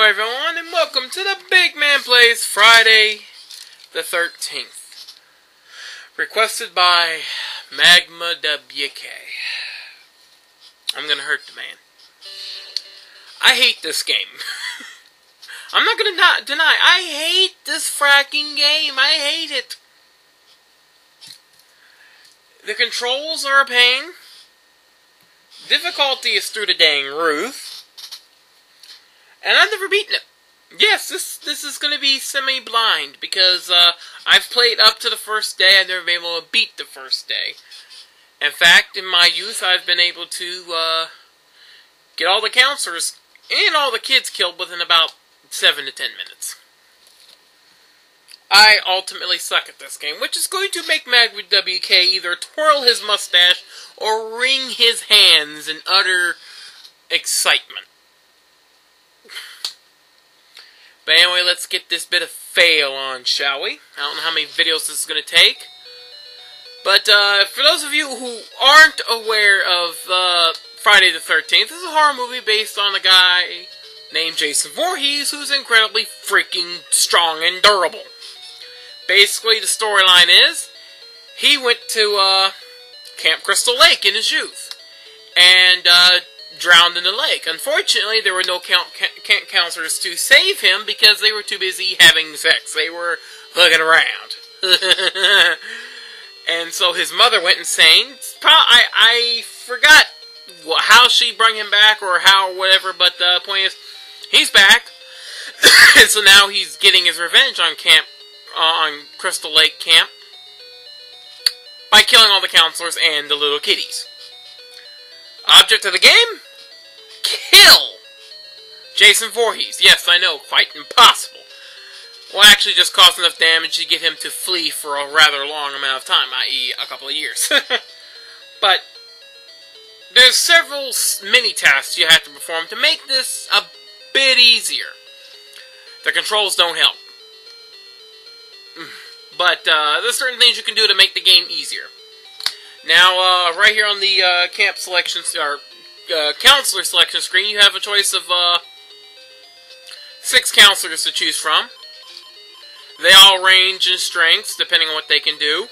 everyone, and welcome to the BygMan Plays Friday the 13th. Requested by magmawk. I'm gonna hurt the man. I hate this game. I'm not gonna deny, I hate this fracking game. I hate it. The controls are a pain. Difficulty is through the dang roof. And I've never beaten it. Yes, this is going to be semi-blind, because I've played up to the first day. I've never been able to beat the first day. In fact, in my youth, I've been able to get all the counselors and all the kids killed within about 7 to 10 minutes. I ultimately suck at this game, which is going to make magmawk either twirl his mustache or wring his hands in utter excitement. But anyway, let's get this bit of fail on, shall we? I don't know how many videos this is going to take. But for those of you who aren't aware of Friday the 13th, this is a horror movie based on a guy named Jason Vorhees, who's incredibly freaking strong and durable. Basically, the storyline is, he went to Camp Crystal Lake in his youth, and drowned in the lake. Unfortunately, there were no camp counselors to save him because they were too busy having sex. They were looking around. And so his mother went insane. I forgot how she brought him back or how whatever, but the point is, he's back. And so now he's getting his revenge on Crystal Lake Camp by killing all the counselors and the little kiddies. Object of the game? Kill Jason Vorhees. Yes, I know, quite impossible. Well, actually just cause enough damage to get him to flee for a rather long amount of time, i.e. a couple of years. But there's several mini-tasks you have to perform to make this a bit easier. The controls don't help. But there's certain things you can do to make the game easier. Now, right here on the camp selection, or counselor selection screen, you have a choice of 6 counselors to choose from. They all range in strengths, depending on what they can do.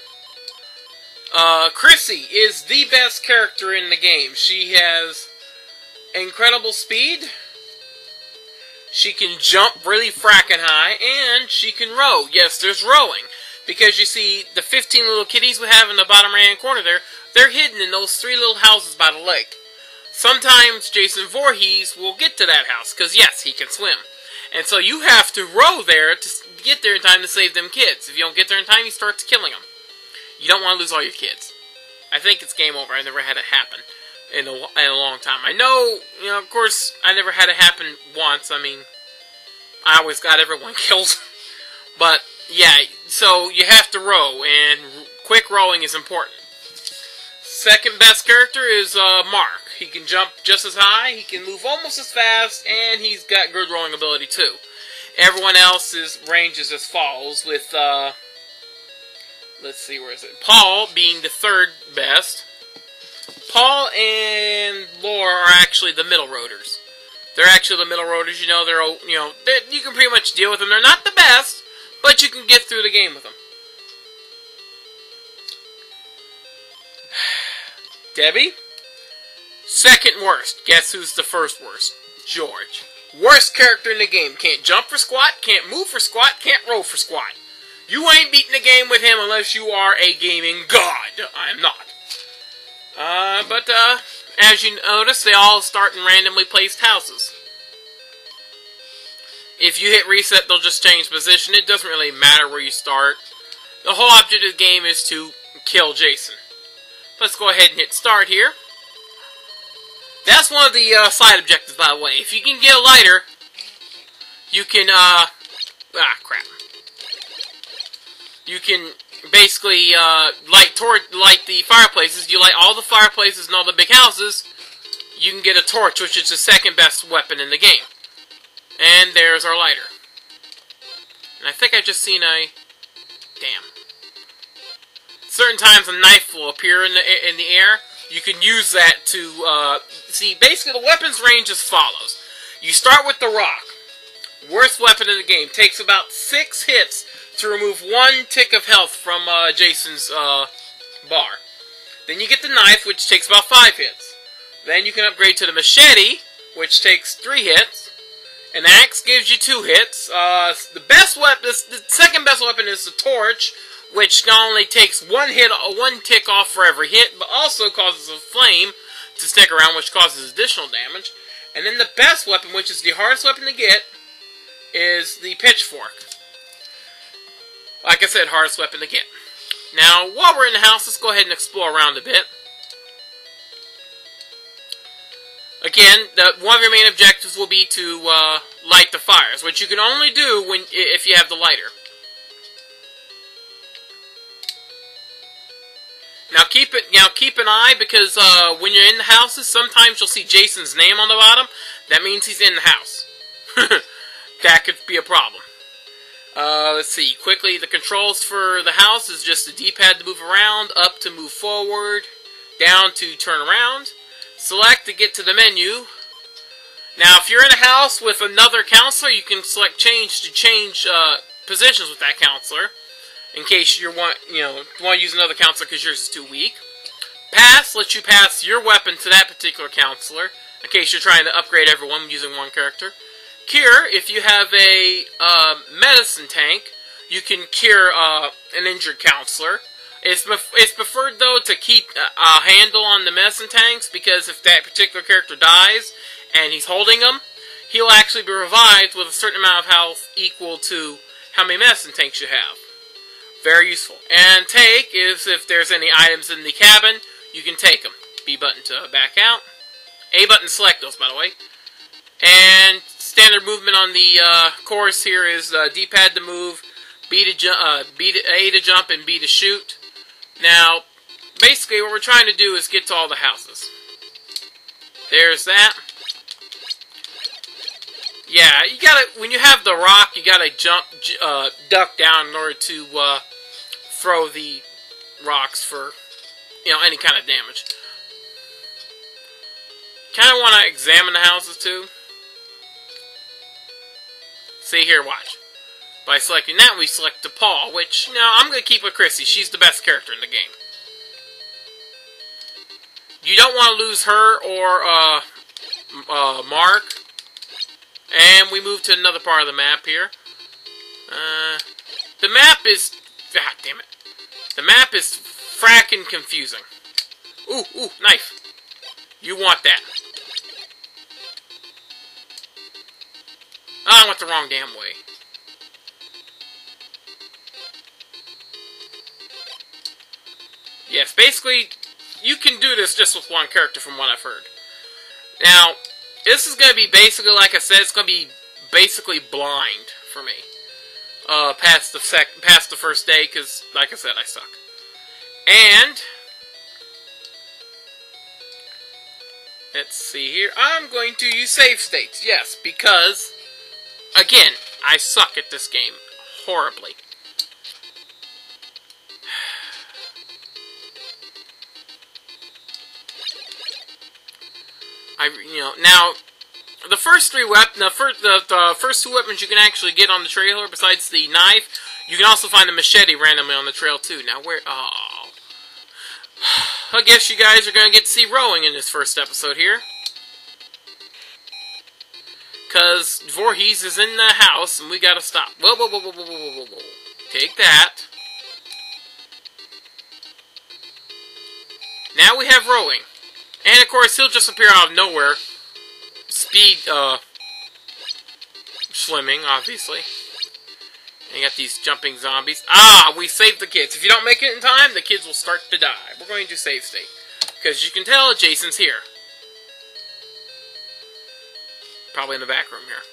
Chrissy is the best character in the game. She has incredible speed. She can jump really frackin' high, and she can row. Yes, there's rowing. Because you see, the 15 little kitties we have in the bottom right-hand corner there, they're hidden in those 3 little houses by the lake. Sometimes Jason Vorhees will get to that house, because yes, he can swim. And so you have to row there to get there in time to save them kids. If you don't get there in time, he starts killing them. You don't want to lose all your kids. I think it's game over. I never had it happen in a long time. I know, of course, I never had it happen once. I mean, I always got everyone killed. But, yeah, so you have to row, and quick rowing is important. Second best character is Mark. He can jump just as high, he can move almost as fast, and he's got good rowing ability too. Everyone else's range is as follows, with, let's see, where is it? Paul being the third best. Paul and Laura are actually the middle roaders. They're actually the middle roaders, you can pretty much deal with them. They're not the best, but you can get through the game with them. Debbie? Second worst. Guess who's the first worst? George. Worst character in the game. Can't jump for squat, can't move for squat, can't roll for squat. You ain't beating the game with him unless you are a gaming god. I am not. But as you notice, they all start in randomly placed houses. If you hit reset, they'll just change position. It doesn't really matter where you start. The whole object of the game is to kill Jason. Let's go ahead and hit start here. That's one of the side objectives, by the way. If you can get a lighter, you can, crap. You can basically, light the fireplaces. You light all the fireplaces and all the big houses, you can get a torch, which is the second best weapon in the game. And there's our lighter. And I think I've just seen a... Damn. Certain times a knife will appear in the air. You can use that to, see, basically the weapons range as follows. You start with the rock. Worst weapon in the game. Takes about 6 hits to remove 1 tick of health from Jason's bar. Then you get the knife, which takes about 5 hits. Then you can upgrade to the machete, which takes 3 hits. An axe gives you 2 hits. The second best weapon is the torch, which not only takes 1 tick off for every hit, but also causes a flame to stick around, which causes additional damage. And then the best weapon, which is the hardest weapon to get, is the pitchfork. Like I said, hardest weapon to get. Now, while we're in the house, let's go ahead and explore around a bit. Again, one of your main objectives will be to light the fires, which you can only do if you have the lighter. Now keep an eye, because when you're in the houses, sometimes you'll see Jason's name on the bottom. That means he's in the house. That could be a problem. Let's see. Quickly, the controls for the house is just the D-pad to move around, up to move forward, down to turn around, select to get to the menu. Now, if you're in a house with another counselor, you can select change to change positions with that counselor, in case you want to use another counselor because yours is too weak. Pass lets you pass your weapon to that particular counselor, in case you're trying to upgrade everyone using one character. Cure, if you have a medicine tank, you can cure an injured counselor. It's preferred, though, to keep a handle on the medicine tanks, because if that particular character dies and he's holding them, he'll actually be revived with a certain amount of health equal to how many medicine tanks you have. Very useful. And take is if there's any items in the cabin, you can take them. B button to back out. A button to select those, by the way. And standard movement on the course here is D-pad to move, A to jump, and B to shoot. Now, basically what we're trying to do is get to all the houses. There's that. Yeah, you gotta, when you have the rock, you gotta duck down in order to throw the rocks for, any kind of damage. Kind of want to examine the houses too. See here, watch. By selecting that, we select DePaul, which, I'm going to keep with Chrissy. She's the best character in the game. You don't want to lose her or Mark. And we move to another part of the map here. The map is... God damn it. The map is fracking confusing. Ooh, knife. You want that. Oh, I went the wrong damn way. Yes, basically, you can do this just with one character from what I've heard. Now, this is going to be basically, like I said, it's going to be basically blind for me. Past the first day, because, like I said, I suck. And let's see here. I'm going to use save states, yes, because, again, I suck at this game horribly. Now, the first three weapons, the first two weapons you can actually get on the trailer, besides the knife, you can also find a machete randomly on the trail too. Now, oh, I guess you guys are going to get to see rowing in this first episode here, because Vorhees is in the house and we got to stop. Whoa. Take that. Now we have rowing. And, of course, he'll just appear out of nowhere. Speed, swimming, obviously. And you got these jumping zombies. Ah, we saved the kids. If you don't make it in time, the kids will start to die. We're going to save state. Because you can tell Jason's here. Probably in the back room here.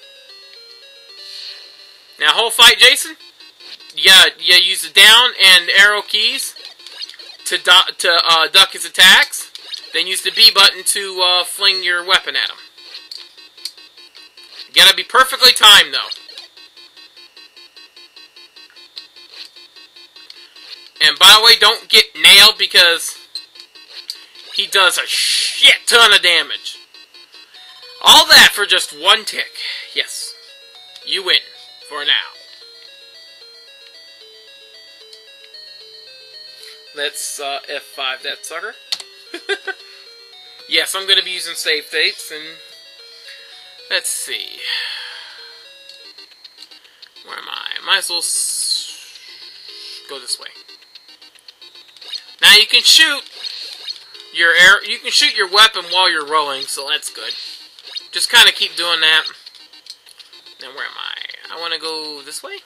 Now, whole fight Jason. You use the down and arrow keys to duck his attacks. Then use the B button to fling your weapon at him. You gotta be perfectly timed, though. And by the way, don't get nailed because he does a shit ton of damage. All that for just one tick. Yes. You win. For now. Let's F5 that sucker. Yes, I'm going to be using save states, and let's see. Where am I? Might as well go this way. Now you can shoot your you can shoot your weapon while you're rolling, so that's good. Just kind of keep doing that. Now where am I? I want to go this way?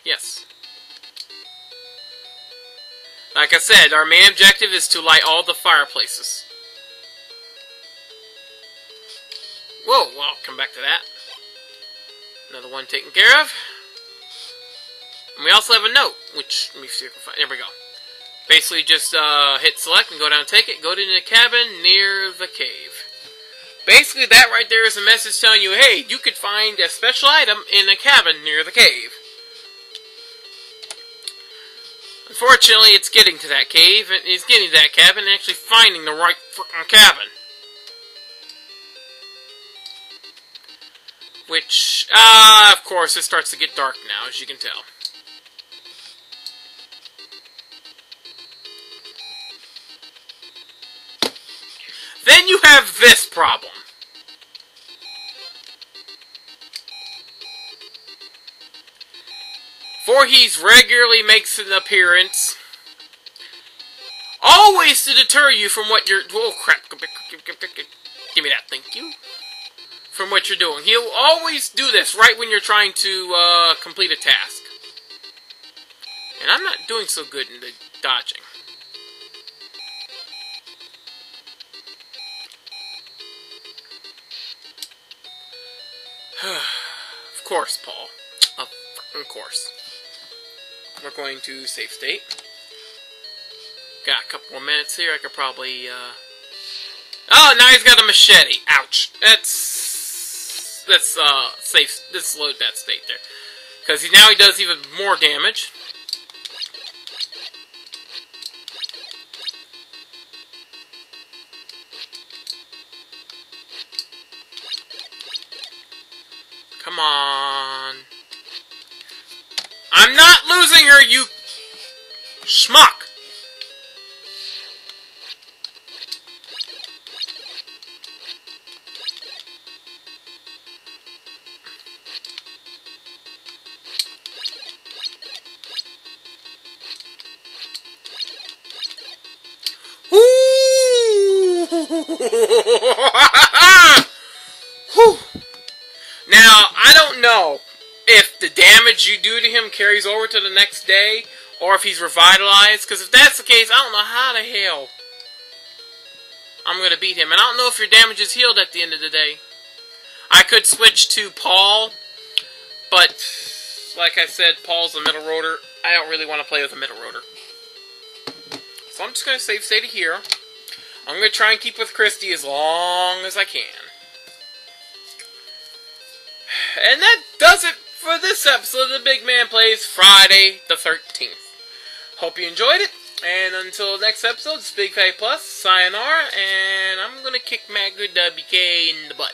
Yes. Like I said, our main objective is to light all the fireplaces. Whoa, well, I'll come back to that. Another one taken care of. And we also have a note, which, let me see if I can find, there we go. Basically just hit select and go down and take it. Go to the cabin near the cave. Basically that right there is a message telling you, hey, you could find a special item in a cabin near the cave. Unfortunately, it's getting to that cave, and it's getting to that cabin and actually finding the right frickin' cabin. Which, of course, it starts to get dark now, as you can tell. Then you have this problem. Vorhees regularly makes an appearance, always to deter you from what you're... Oh, crap. Give me that, thank you. From what you're doing. He'll always do this right when you're trying to complete a task. And I'm not doing so good in the dodging. Of course, Paul. Of course. We're going to save state. Got a couple more minutes here. I could probably, Oh, now he's got a machete. Ouch. Let's save. Let's load that state there. Because now he does even more damage. Come on. I'm not losing her, you schmuck! Now, I don't know if the damage you do to him carries over to the next day, or if he's revitalized, because if that's the case, I don't know how the hell I'm going to beat him. And I don't know if your damage is healed at the end of the day. I could switch to Paul, but, like I said, Paul's a middle rotor. I don't really want to play with a middle rotor. So I'm just going to save state here. I'm going to try and keep with Christy as long as I can. And that does it for this episode of the BygMan Plays Friday the 13th. Hope you enjoyed it. And until the next episode, it's Big Fat Plus, sayonara, and I'm going to kick Mad Good WK in the butt.